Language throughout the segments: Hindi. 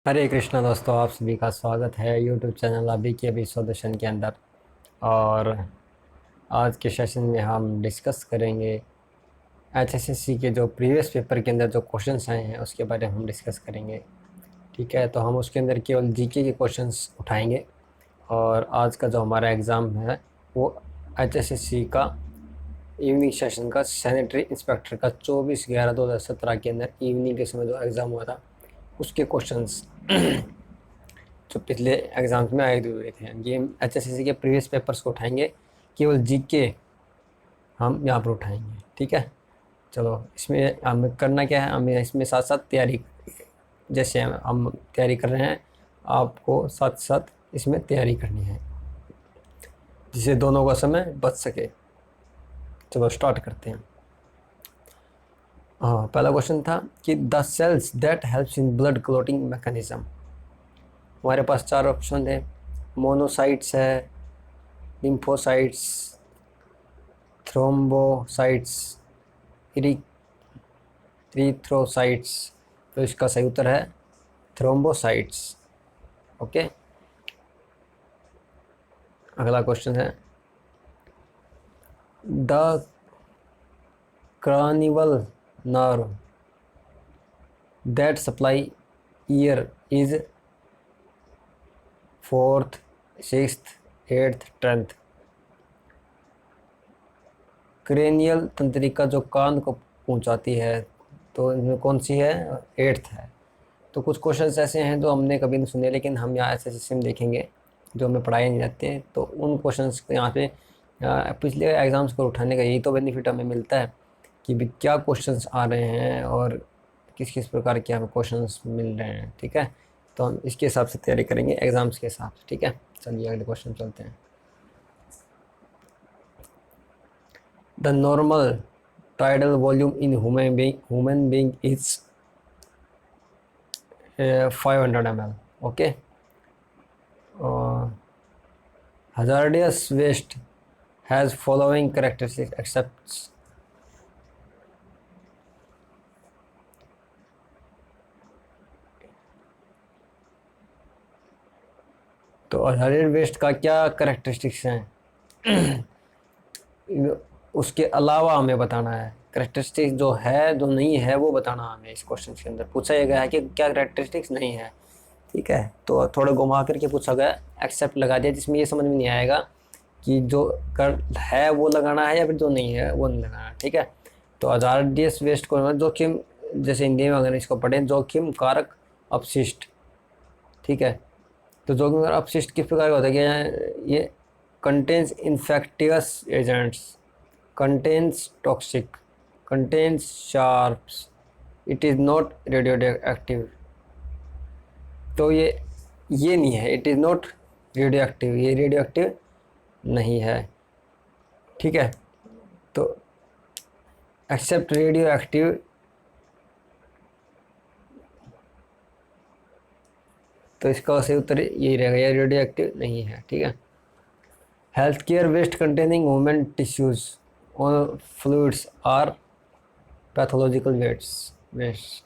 हरे कृष्णा दोस्तों, आप सभी का स्वागत है यूट्यूब चैनल अभी के अभी सॉल्यूशन के अंदर। और आज के सेशन में हम डिस्कस करेंगे एचएसएससी के जो प्रीवियस पेपर के अंदर जो क्वेश्चंस आए हैं उसके बारे में हम डिस्कस करेंगे। ठीक है, तो हम उसके अंदर केवल जीके के क्वेश्चंस उठाएंगे। और आज का जो हमारा एग्ज़ाम है वो एचएसएससी का इवनिंग सेशन का सैनिटरी इंस्पेक्टर का 24/11/2017 के अंदर इवनिंग के समय जो एग्ज़ाम हुआ था उसके क्वेश्चंस जो पिछले एग्ज़ाम्स में आए हुए थे। ये एचएससीसी के प्रीवियस पेपर्स को उठाएंगे, केवल जीके हम यहाँ पर उठाएंगे। ठीक है, चलो इसमें हमें करना क्या है, हमें इसमें साथ साथ तैयारी, जैसे हम तैयारी कर रहे हैं आपको साथ साथ इसमें तैयारी करनी है जिससे दोनों का समय बच सके। चलो स्टार्ट करते हैं। हाँ, पहला क्वेश्चन था कि the cells that helps in blood clotting mechanism. हमारे पास चार ऑप्शन है। मोनोसाइट्स है, लिम्फोसाइट्स, थ्रोम्बोसाइट्स, इरिथ्रोसाइट्स। तो इसका सही उत्तर है थ्रोम्बोसाइट्स। ओके, अगला क्वेश्चन है the cranial nerve that supply ear is fourth, sixth, eighth, tenth। Cranial तंत्रिका जो कान को पहुंचाती है तो इनमें कौन सी है? एट्थ है। तो कुछ क्वेश्चंस ऐसे हैं जो हमने कभी नहीं सुने लेकिन हम यहाँ ऐसे सिस्टम देखेंगे जो हमें पढ़ाए नहीं जाते हैं, तो उन क्वेश्चंस को यहाँ पे पिछले एग्ज़ाम्स को उठाने का यही तो बेनिफिट हमें मिलता है कि भी क्या क्वेश्चंस आ रहे हैं और किस किस प्रकार के हमें क्वेश्चंस मिल रहे हैं। ठीक है, तो हम इसके हिसाब से तैयारी करेंगे एग्ज़ाम्स के हिसाब से। ठीक है, चलिए अगले क्वेश्चन चलते हैं। The normal tidal volume in human being is 500 ml. Okay. Hazardous waste has following characteristics except तो hazardous waste का क्या करेक्टरिस्टिक्स हैं उसके अलावा हमें बताना है। करेक्टरिस्टिक्स जो है जो नहीं है वो बताना हमें। इस क्वेश्चन के अंदर पूछा गया है कि क्या करेक्टरिस्टिक्स नहीं है। ठीक है, तो थोड़ा घुमा करके पूछा गया, एक्सेप्ट लगा दिया, जिसमें ये समझ में नहीं आएगा कि जो कर है वो लगाना है या फिर जो नहीं है वो नहीं लगाना। ठीक है, तो हजारडियस वेस्ट को जोखिम, जैसे हिंदी में अगर इसको पढ़ें, जोखिम कारक अपशिष्ट। ठीक है, तो जोखिम कारक अपशिष्ट किस प्रकार का होता है कि ये contains infectious agents, contains toxic, contains sharps, it is not radioactive। तो ये नहीं है, it is not radioactive, ये रेडियोएक्टिव नहीं है। ठीक है, तो एक्सेप्ट रेडियोएक्टिव, तो इसका सही उत्तर यही रहेगा, ये रेडियोएक्टिव नहीं है। ठीक है, health care waste containing human tissues और फ्लूइड्स आर पैथोलॉजिकल वेस्ट।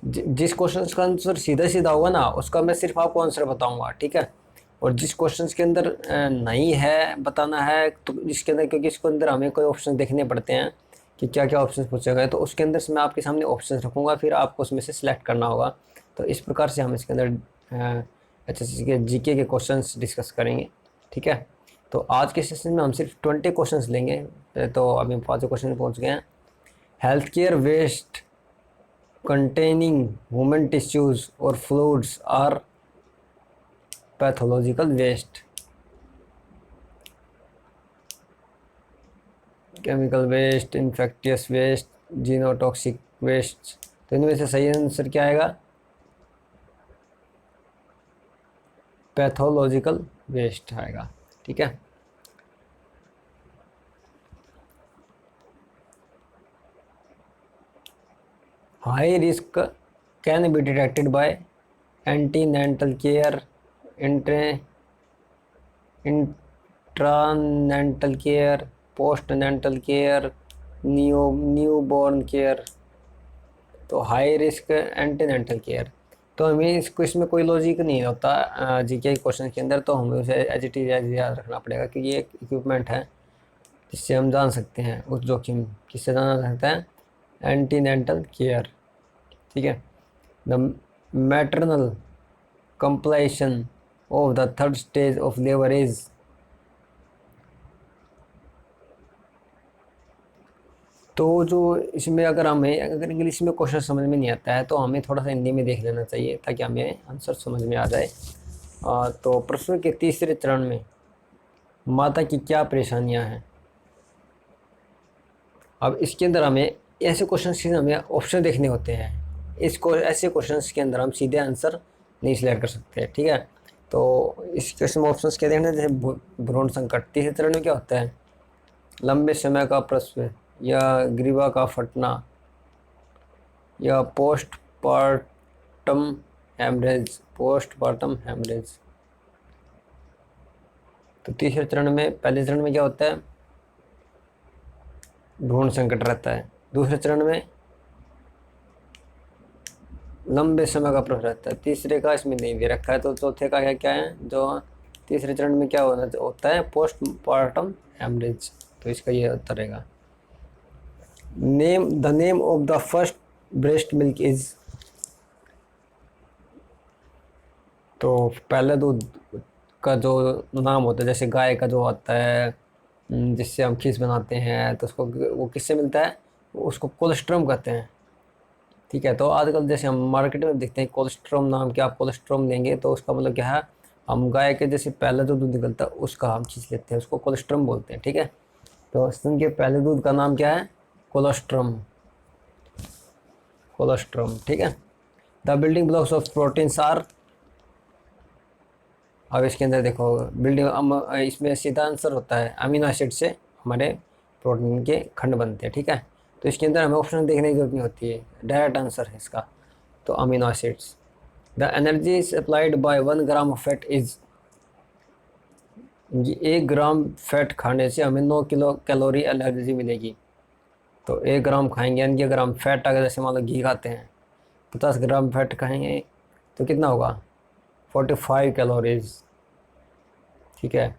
जिस क्वेश्चन का आंसर सीधा सीधा होगा ना उसका मैं सिर्फ आपको आंसर बताऊंगा। ठीक है, और जिस क्वेश्चन के अंदर नहीं है बताना है, तो जिसके अंदर, क्योंकि इसके अंदर हमें कोई ऑप्शन देखने पड़ते हैं कि क्या क्या ऑप्शन पूछे गए, तो उसके अंदर से मैं आपके सामने ऑप्शन रखूँगा, फिर आपको उसमें से सिलेक्ट करना होगा। तो इस प्रकार से हम इसके अंदर एचएससी के जीके के क्वेश्चन डिस्कस करेंगे। ठीक है, तो आज के सेशन में हम सिर्फ 20 क्वेश्चन लेंगे। तो अभी हम 5 क्वेश्चन पहुँच गए हैं। Health care waste containing human tissues or fluids are pathological waste। chemical waste, infectious waste, genotoxic waste। तो इनमें से सही आंसर क्या आएगा? पैथोलॉजिकल वेस्ट आएगा। ठीक है, high risk can be detected by antenatal care, intranatal care, postnatal care, newborn care. तो हाई रिस्क एंटीनेंटल केयर। तो हमें इसको, इसमें कोई लॉजिक नहीं होता जीके क्वेश्चन के अंदर, तो हमें उसे एज इट इज याद रखना पड़ेगा कि ये एक इक्विपमेंट है जिससे हम जान सकते हैं उस जोखिम, किससे जाना जा सकता है, एंटीनेंटल केयर। ठीक है। The maternal complication of the third stage of labour is, तो जो इसमें अगर इंग्लिश में क्वेश्चन समझ में नहीं आता है तो हमें थोड़ा सा हिंदी में देख लेना चाहिए ताकि हमें आंसर समझ में आ जाए। तो प्रश्न के तीसरे चरण में माता की क्या परेशानियां हैं। अब इसके अंदर हमें ऐसे क्वेश्चन के हमें ऑप्शन देखने होते हैं। इसको ऐसे क्वेश्चन के अंदर हम सीधे आंसर नहीं सिलेक्ट कर सकते। ठीक है। तो इस क्वेश्चन में ऑप्शन क्या देखना, जैसे भ्रूण संकट तीसरे चरण में क्या होता है, लंबे समय का प्रसव या ग्रीवा का फटना या पोस्टपार्टम हेमरेज। तो तीसरे चरण में, पहले चरण में क्या होता है, भ्रूण संकट रहता है। दूसरे चरण में लंबे समय का प्रसव रहता है। तीसरे का इसमें नहीं दे रखा है, तो चौथे का क्या है, जो तीसरे चरण में क्या होता है, पोस्टपार्टम हेमरेज। तो इसका ये उत्तर रहेगा। The name of the first breast milk is, तो पहले दूध का जो नाम होता है, जैसे गाय का जो आता है जिससे हम खीस बनाते हैं, तो उसको वो किससे मिलता है, उसको कोलेस्ट्रम कहते हैं। ठीक है। तो आजकल जैसे हम मार्केट में देखते हैं कोलेस्ट्रम नाम के, आप कोलेस्ट्रम लेंगे तो उसका मतलब क्या है, हम गाय के जैसे पहले जो दूध निकलता है उसका हम खींच लेते हैं, उसको कोलेस्ट्रम बोलते हैं। ठीक है। तो स्तन के पहले दूध का नाम क्या है, कोलेस्ट्रम। ठीक है। The building blocks of proteins are, अब इसके अंदर देखो इसमें सीधा आंसर होता है अमीनो एसिड से हमारे प्रोटीन के खंड बनते हैं। ठीक है। तो इसके अंदर हमें ऑप्शन देखने की जरूरत नहीं होती है, डायरेक्ट आंसर है इसका, तो amino acids. The energy supplied by 1 gram of fat is, 1 gram fat खाने से हमें 9 किलो कैलोरी एनर्जी मिलेगी। तो 1 ग्राम खाएंगे, यानी कि अगर हम फैट अगर जैसे मान लो घी खाते हैं, 50 ग्राम फैट खाएंगे तो कितना होगा, 45 कैलोरीज। ठीक है।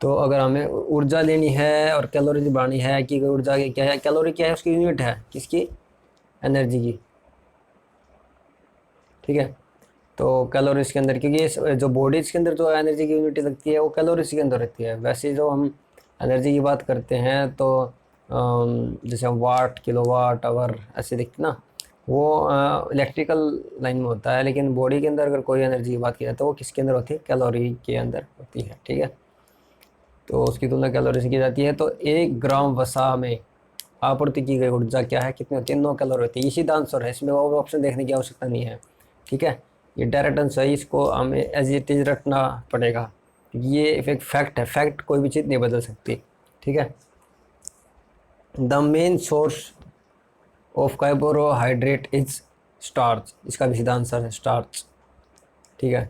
तो अगर हमें ऊर्जा लेनी है और कैलोरीज बढ़ानी है कि ऊर्जा की क्या है, कैलोरी क्या है, उसकी यूनिट है किसकी, एनर्जी की। ठीक है। तो कैलोरीज के अंदर, क्योंकि ये जो बॉडीज के अंदर जो एनर्जी की यूनिट लगती है वो कैलोरीज के अंदर रहती है। वैसे जो हम एनर्जी की बात करते हैं तो जैसे हम वाट, किलोवाट आवर ऐसे देखते ना, वो इलेक्ट्रिकल लाइन में होता है, लेकिन बॉडी के अंदर अगर कोई एनर्जी की बात की जाए तो वो किसके अंदर होती है, कैलोरी के अंदर होती है। ठीक है। तो उसकी तुलना कैलोरी से की जाती है। तो 1 ग्राम वसा में आपूर्ति की गई ऊर्जा क्या है, कितनी होती है, 9 कैलोरी होती है। इसी का आंसर है, इसमें और ऑप्शन देखने की आवश्यकता नहीं है। ठीक है। ये डायरेक्ट आंसर है, इसको हमें एज इट इज रखना पड़ेगा। ये एक फैक्ट है, फैक्ट कोई भी चीज़ नहीं बदल सकती। ठीक है। The main source of carbohydrate is starch, इसका भी सीधा आंसर है स्टार्च। ठीक है।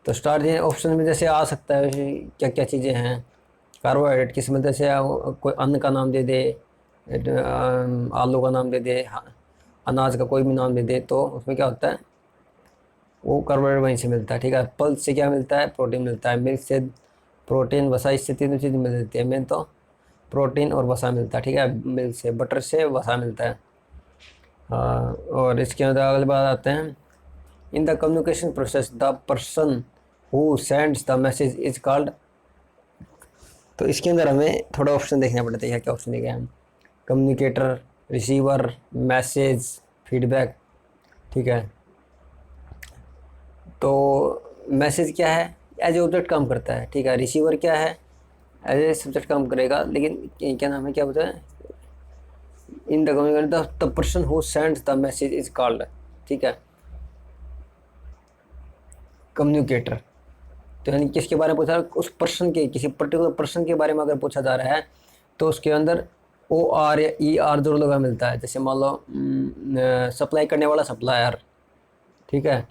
तो स्टार्च ऑप्शन में जैसे आ सकता है, क्या क्या चीज़ें हैं, कार्बोहाइड्रेट किस में, जैसे कोई अन्न का नाम दे दे, आलू का नाम दे दे, अनाज का कोई भी नाम दे दे, तो उसमें क्या होता है, वो कार्बोहाइड्रेट वहीं से मिलता है। ठीक है। पल्स से क्या मिलता है, प्रोटीन मिलता है। मिल्क से प्रोटीन, वसा, इससे तीनों चीज़ मिल जाती है। मेन तो प्रोटीन और वसा मिलता है। ठीक है। मिल्क से, बटर से वसा मिलता है। और इसके अंदर अगली बात आते हैं, in the communication process the person who sends the message is called. तो इसके अंदर हमें थोड़ा ऑप्शन देखना पड़ता है, क्या ऑप्शन दिए गए हैं, कम्युनिकेटर, रिसीवर, मैसेज, फीडबैक। ठीक है। तो मैसेज क्या है, एज ए ऑब्जेक्ट काम करता है। ठीक है। रिसीवर क्या है, एज ए सब्जेक्ट काम करेगा, लेकिन क्या नाम है, क्या बोलते हैं, in the communicator the person who sends the message is called. ठीक है। कम्युनिकेटर, तो यानी किसके बारे में पूछा, उस पर्सन के, किसी पर्टिकुलर पर्सन के बारे में अगर पूछा जा रहा है तो उसके अंदर ओ आर या ई आर जरूर लगा मिलता है। जैसे मान लो सप्लाई करने वाला सप्लायर। ठीक है।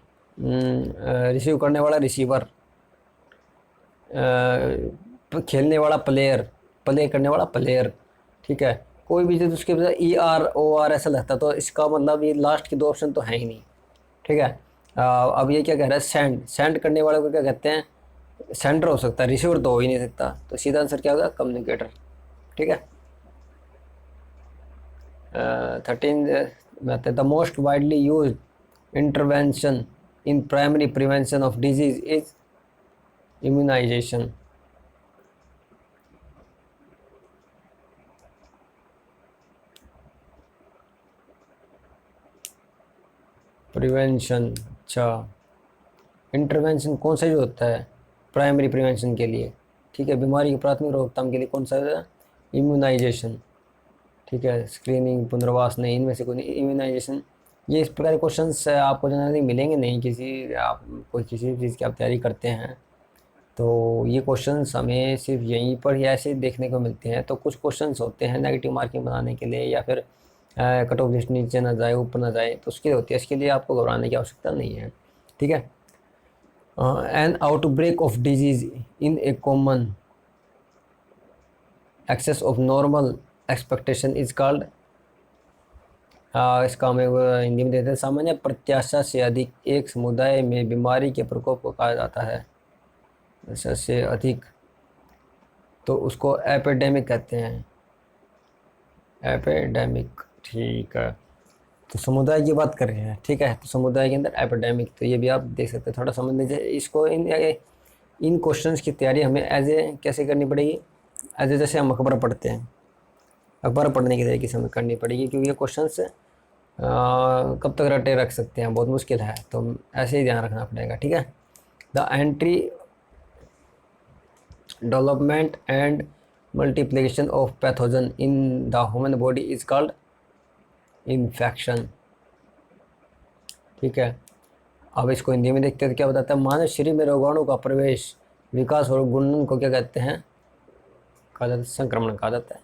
रिसीव करने वाला रिसीवर, खेलने वाला प्लेयर, प्ले करने वाला प्लेयर। ठीक है। कोई भी चीज़ उसके बाद ER OR ऐसा लगता, तो इसका मतलब ये लास्ट के 2 ऑप्शन तो है ही नहीं। ठीक है। अब ये क्या कह रहा है, सेंड, सेंड करने वाले को क्या कहते हैं, सेंडर हो सकता है, रिसीवर तो हो ही नहीं सकता, तो सीधा आंसर क्या होगा, कम्युनिकेटर। ठीक है। 13 method, the most widely use intervention in primary prevention of disease is immunisation. Prevention, अच्छा, इंटरवेंशन कौन सा जो होता है प्राइमरी प्रिवेंशन के लिए, ठीक है, बीमारी की प्राथमिक रोकथाम के लिए कौन सा है, इम्यूनाइजेशन। ठीक है, स्क्रीनिंग, पुनर्वास नहीं, इनमें से कोई नहीं, इम्यूनाइजेशन। ये इस प्रकार के क्वेश्चंस आपको जनरली मिलेंगे नहीं, किसी आप कोई किसी चीज़ की आप तैयारी करते हैं तो ये क्वेश्चंस हमें सिर्फ यहीं पर ही ऐसे देखने को मिलते हैं। तो कुछ क्वेश्चंस होते हैं नेगेटिव मार्किंग बनाने के लिए, या फिर कट ऑफ लिस्ट नीचे ना जाए ऊपर ना जाए, तो उसके लिए होती है, इसके लिए आपको घबराने की आवश्यकता नहीं है। ठीक है। An outbreak of disease in a common excess of normal expectation is called, इसका हमें हिंदी में देते हैं, सामान्य प्रत्याशा से अधिक एक समुदाय में बीमारी के प्रकोप को कहा जाता है, से अधिक, तो उसको एपिडेमिक कहते हैं, एपिडेमिक। ठीक है, तो समुदाय की बात कर रहे हैं। ठीक है, तो समुदाय के अंदर एपिडेमिक, तो ये भी आप देख सकते हैं, थोड़ा समझ लीजिए इसको। इन क्वेश्चंस की तैयारी हमें एज ए कैसे करनी पड़ेगी, एज ए जैसे हम अखबार पढ़ते हैं, अखबार पढ़ने की तरीके से हमें करनी पड़ेगी, क्योंकि ये क्वेश्चंस कब तक रटे रख सकते हैं, बहुत मुश्किल है, तो ऐसे ही ध्यान रखना पड़ेगा। ठीक है। The entry, development and multiplication of pathogen in the human body is called infection. ठीक है। अब इसको हिंदी में देखते हैं तो क्या बताता है, मानव शरीर में रोगाणु का प्रवेश, विकास और गुणन को क्या कहते हैं, कहा जाता है संक्रमण कहा जाता है,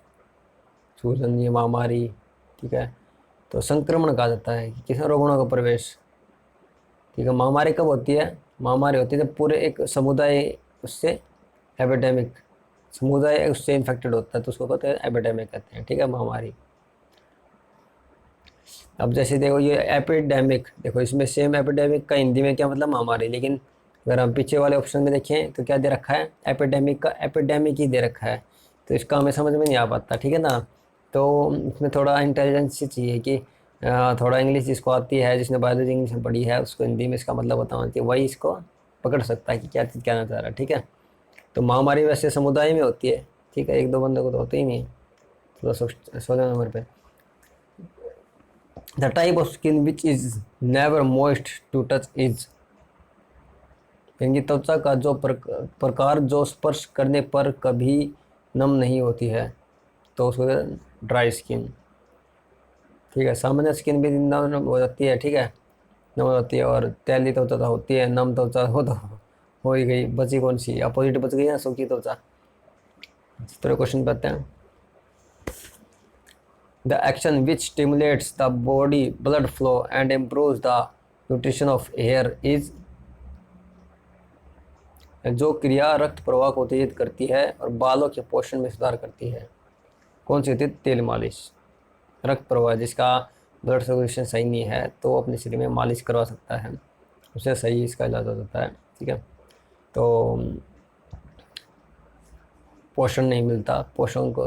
सूजन, ये महामारी। ठीक है, तो संक्रमण कहा जाता है कि किस रोगाणु का प्रवेश। ठीक है, महामारी कब होती है, महामारी होती है जब पूरे एक समुदाय उससे, एपिडेमिक, समुदाय उससे इन्फेक्टेड होता है, तो उसको कहते हैं एपिडेमिक कहते हैं। ठीक है, महामारी। अब जैसे देखो ये एपिडेमिक, देखो इसमें सेम एपिडेमिक का हिंदी में क्या मतलब, महामारी, लेकिन अगर हम पीछे वाले ऑप्शन में देखें तो क्या दे रखा है, एपिडेमिक का एपिडेमिक ही दे रखा है, तो इसका हमें समझ में नहीं आ पाता। ठीक है ना, तो इसमें थोड़ा इंटेलिजेंस चाहिए कि थोड़ा इंग्लिश जिसको आती है, जिसने बायोलॉजी इंग्लिश में पढ़ी है, उसको हिंदी में इसका मतलब बताना चाहिए, वही इसको पकड़ सकता है कि क्या चीज़ कहना चाह रहा है। ठीक है, तो महामारी वैसे समुदाय में होती है। ठीक है, एक दो बंदे को तो होते ही नहीं। तो 16 नंबर पे, the type of skin which is never moist to touch is, यानी त्वचा का जो प्रकार जो स्पर्श करने पर कभी नम नहीं होती है, तो उसको ड्राई स्किन। ठीक है, सामान्य स्किन भी नम हो जाती है। ठीक है, नम हो जाती है, और तैली त्वचा होती है, नम त्वचा हो ही गई, बची कौन सी, अपोजिट बच गई ना, सूखी त्वचा। इस तरह क्वेश्चन करते हैं, the action which stimulates the body blood flow and improves the nutrition of here is, जो क्रिया रक्त प्रवाह को उत्तेजित करती है और बालों के पोषण में सुधार करती है, कौन सी होती है, तेल मालिश। रक्त प्रवाह, जिसका ब्लड सर्कुलेशन सही नहीं है तो वो अपने शरीर में मालिश करवा सकता है, उससे सही इसका इलाज हो जाता है। ठीक है, तो पोषण नहीं मिलता, पोषण को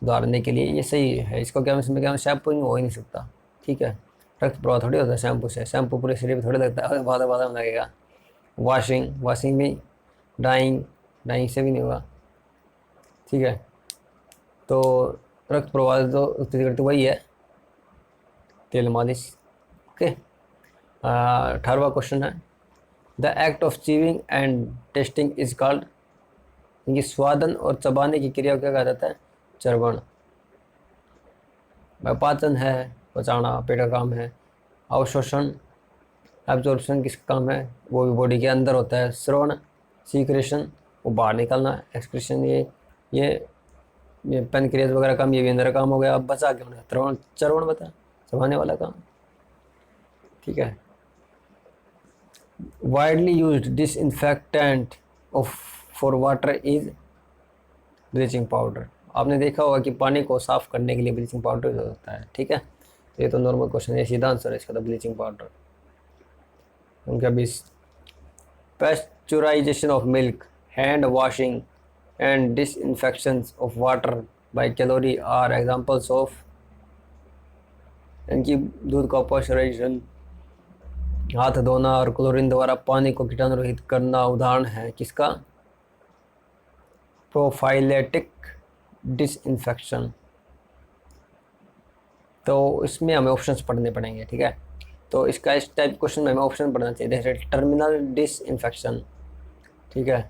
सुधारने के लिए ये सही है, इसको क्या इसमें क्या शैम्पू हो ही नहीं सकता। ठीक है, रक्त प्रवाह थोड़ी होता है शैम्पू से, शैम्पू पूरे शरीर में थोड़ी लगता है, बाद में लगेगा। वॉशिंग, वॉशिंग भी, डाइंग, डाइंग से भी नहीं होगा। ठीक है, तो रक्त प्रवाह जो उत्तेजित करती वही है, तेल मालिश। ओके, 18वां क्वेश्चन है, the act of chewing and testing is called, इनकी स्वादन और चबाने की क्रिया को क्या कहा जाता है, चर्वण। पाचन है, पचाना, पेट का काम है। अवशोषण, एब्जॉर्प्शन किसका काम है, वो भी बॉडी के अंदर होता है। श्रवण, सीक्रेशन, वो बाहर निकालना। एक्सक्रीशन, ये पेनक्रियास वगैरह काम, ये भी अंदर काम हो गया। अब बचा क्या, श्रवण, चर्वण बता, चबाने वाला काम। ठीक है, widely used disinfectant of for water is bleaching powder. आपने देखा होगा कि पानी को साफ़ करने के लिए ब्लीचिंग पाउडर यूज़ होता है, ठीक है। तो ये तो नॉर्मल क्वेश्चन है, सीधा आंसर है इसका तो ब्लीचिंग पाउडर। उनका 20 pasteurization of milk, hand washing and disinfections of water by calorie are examples of, इनकी दूध का पॉस्चराइजेशन, हाथ धोना और क्लोरीन द्वारा पानी को कीटाणु रहित करना उदाहरण है किसका? प्रोफाइलेटिक डिसइंफेक्शन। तो इसमें हमें ऑप्शंस पढ़ने पड़ेंगे, ठीक है। तो इसका इस टाइप क्वेश्चन में हमें ऑप्शन पढ़ना चाहिए, जैसे टर्मिनल डिसइंफेक्शन, ठीक है,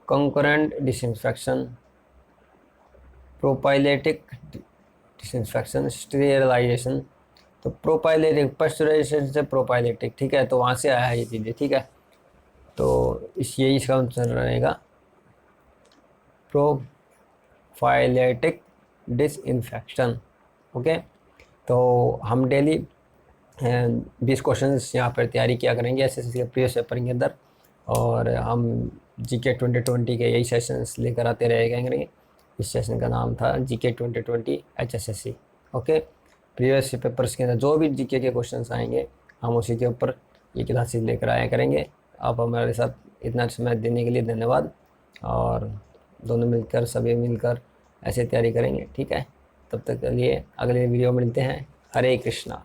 कंकरेंट डिसइंफेक्शन, प्रोपाइलेटिक डिसइंफेक्शन, स्टेरिलाइजेशन। तो प्रोपाइलेटिक, पस्चराइजेशन से प्रोपाइलेटिक, ठीक है, तो वहाँ से आया है ये चीज़ें, ठीक है। तो यही इसका आंसर रहेगा प्रोफाइलेटिक डिसइंफेक्शन। ओके, तो हम डेली 20 क्वेश्चन यहाँ पर तैयारी किया करेंगे एसएससी के प्रीवियस पेपर के अंदर, और हम जीके 2020 के यही सेशंस लेकर आते रहेंगे। इस सेशन का नाम था GK 2020 HSSC। Okay, previous papers के अंदर जो भी जीके के क्वेश्चंस आएंगे हम उसी के ऊपर ये क्लासेस लेकर आया करेंगे। आप हमारे साथ इतना समय देने के लिए धन्यवाद, और दोनों मिलकर, सभी मिलकर ऐसे तैयारी करेंगे, ठीक है। तब तक के लिए अगले वीडियो में मिलते हैं। हरे कृष्णा।